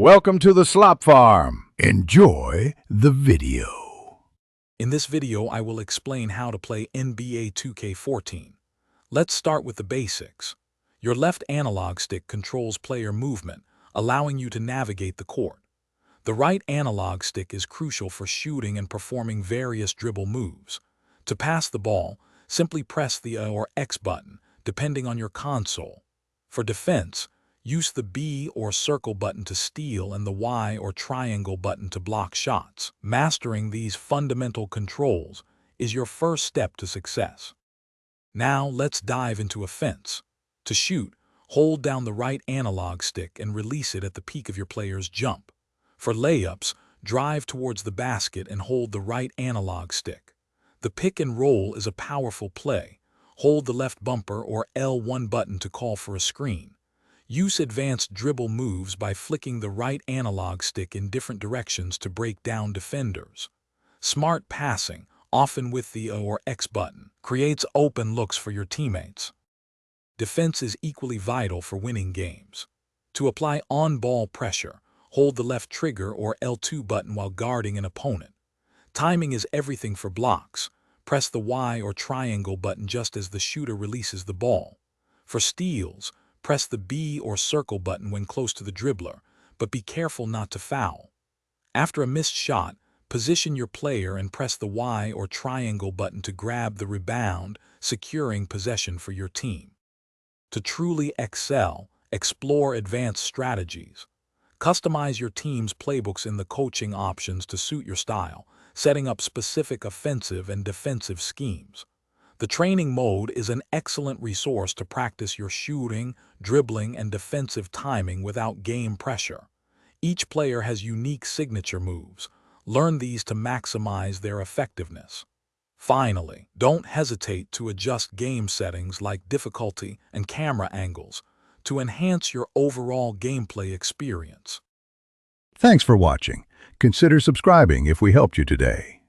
Welcome to the Slop Farm. Enjoy the video. In this video, I will explain how to play NBA 2K14. Let's start with the basics. Your left analog stick controls player movement, allowing you to navigate the court. The right analog stick is crucial for shooting and performing various dribble moves. To pass the ball, simply press the A or X button, depending on your console. For defense, use the B or circle button to steal and the Y or triangle button to block shots. Mastering these fundamental controls is your first step to success. Now let's dive into offense. To shoot, hold down the right analog stick and release it at the peak of your player's jump. For layups, drive towards the basket and hold the right analog stick. The pick and roll is a powerful play. Hold the left bumper or L1 button to call for a screen. Use advanced dribble moves by flicking the right analog stick in different directions to break down defenders. Smart passing, often with the A or X button, creates open looks for your teammates. Defense is equally vital for winning games. To apply on-ball pressure, hold the left trigger or L2 button while guarding an opponent. Timing is everything for blocks. Press the Y or triangle button just as the shooter releases the ball. For steals, press the B or circle button when close to the dribbler, but be careful not to foul. After a missed shot, position your player and press the Y or triangle button to grab the rebound, securing possession for your team. To truly excel, explore advanced strategies. Customize your team's playbooks in the coaching options to suit your style, setting up specific offensive and defensive schemes. The training mode is an excellent resource to practice your shooting, dribbling, and defensive timing without game pressure. Each player has unique signature moves. Learn these to maximize their effectiveness. Finally, don't hesitate to adjust game settings like difficulty and camera angles to enhance your overall gameplay experience. Thanks for watching. Consider subscribing if we helped you today.